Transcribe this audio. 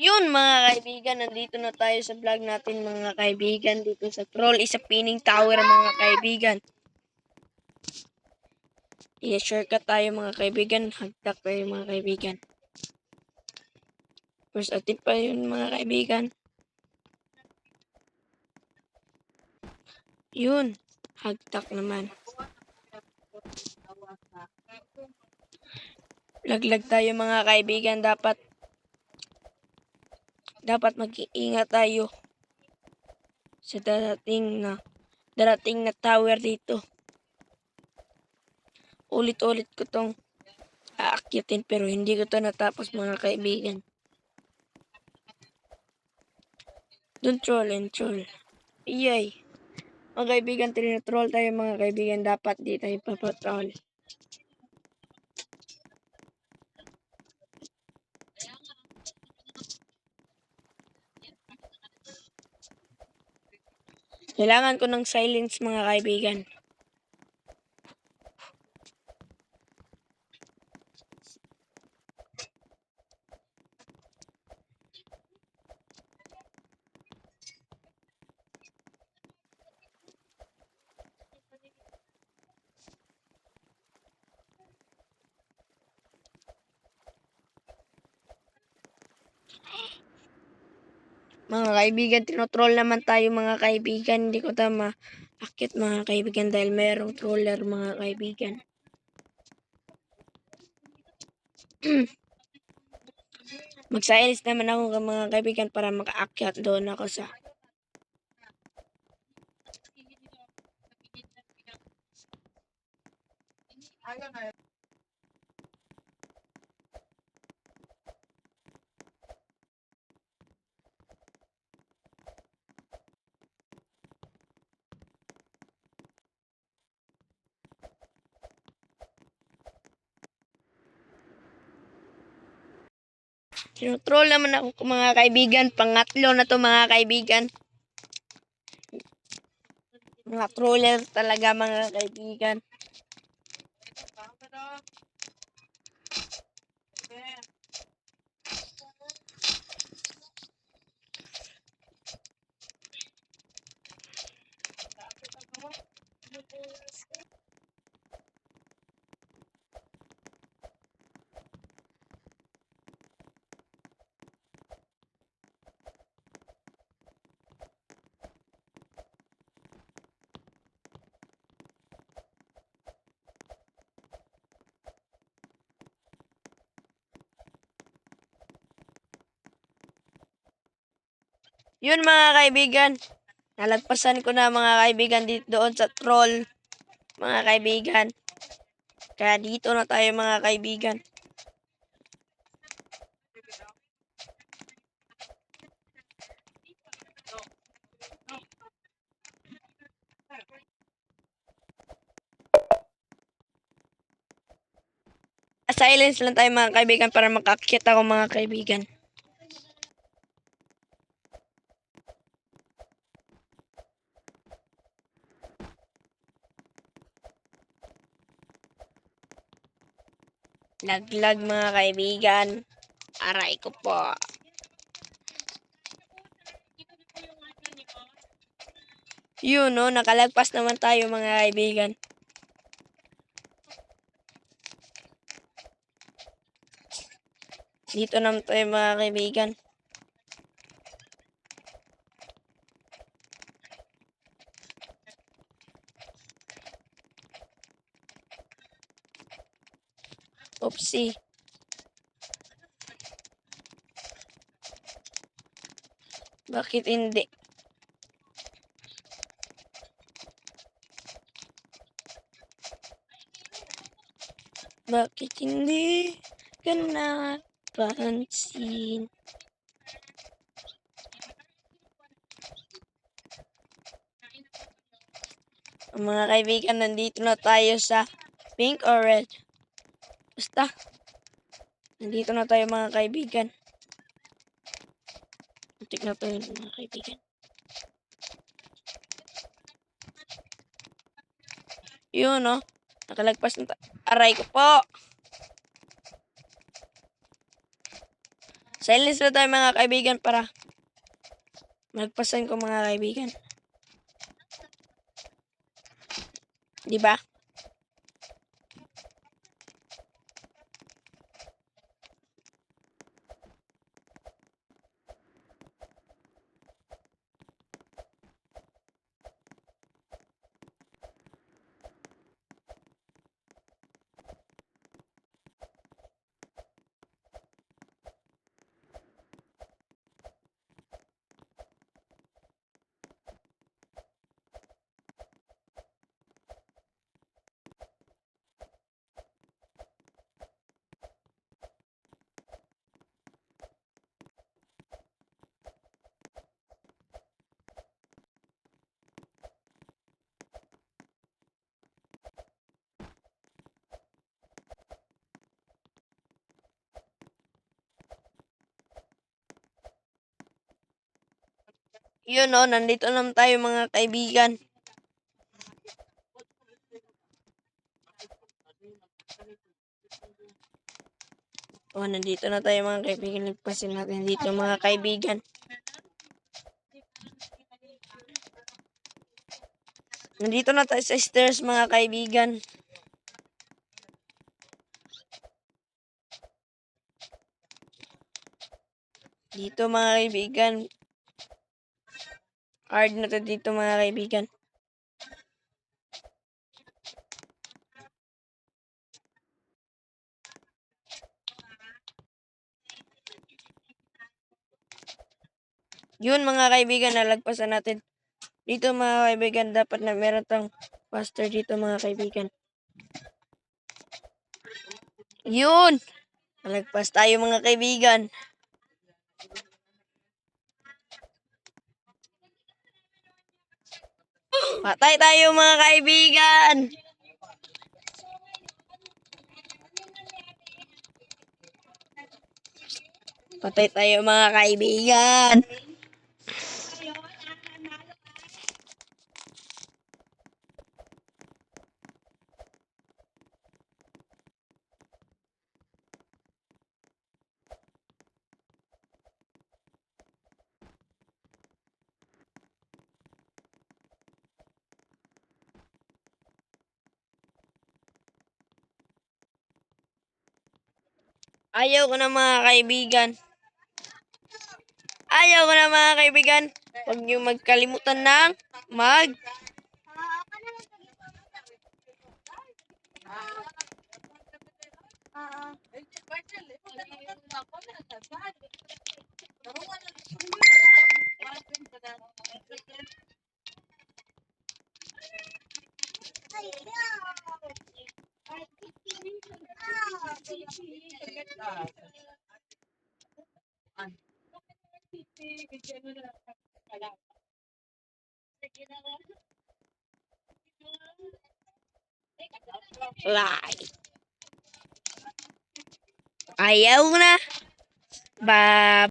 Yun mga kaibigan, nandito na tayo sa vlog natin mga kaibigan dito sa Troll is a Pinning Tower mga kaibigan. I-shortcut tayo mga kaibigan, hagdak tayo mga kaibigan. First attempt pa yun mga kaibigan. Yun, hagdak naman. Laglag tayo mga kaibigan, dapat mag-iingat tayo sa darating na tower dito. Ulit-ulit ko tong aakyatin pero hindi ko to natapos mga kaibigan. Don't troll and troll. Iyay. Mga kaibigan, tinatroll tayo mga kaibigan. Dapat di tayo papatroll. Kailangan ko ng silence mga kaibigan. Mga kaibigan, tinotroll naman tayo mga kaibigan. Hindi ko tama akit mga kaibigan dahil mayroong troller mga kaibigan. Mag-silence naman ako mga kaibigan para makaakyat doon ako sa tinotroll naman ako mga kaibigan. Pangatlo na to mga kaibigan. Mga troller talaga mga kaibigan. Yun mga kaibigan. Nalagpasan ko na mga kaibigan dito doon sa troll. Mga kaibigan. Kaya dito na tayo mga kaibigan. Silence lang tayo mga kaibigan para makakita ako mga kaibigan. Laglag mga kaibigan. Aray ko po. Yun no, nakalagpas naman tayo mga kaibigan. Dito naman tayo mga kaibigan. Oopsie. Bakit hindi? Bakit hindi ka napansin? Mga kaibigan, nandito na tayo sa pink or red. Basta, nandito na tayo mga kaibigan. Muntik na tayo mga kaibigan. Yun no, nakalagpas na tayo. Aray ko po. Silence na tayo mga kaibigan para magpasan ko mga kaibigan. Di ba? Yun o, nandito naman tayo mga kaibigan. O, nandito na tayo mga kaibigan. Nagpasin natin dito mga kaibigan. Nandito na tayo sa stairs mga kaibigan. Dito mga kaibigan. Hard na to dito mga kaibigan. Yun mga kaibigan, nalagpasan natin. Dito mga kaibigan, dapat na meron tang faster dito mga kaibigan. Yun! Nalagpas tayo mga kaibigan. Patay tayo mga kaibigan! Patay tayo mga kaibigan! Ayaw ko na mga kaibigan. Ayaw ko na mga kaibigan. Huwag niyo magkalimutan ng mag... Like. Ayaw ko na. Ba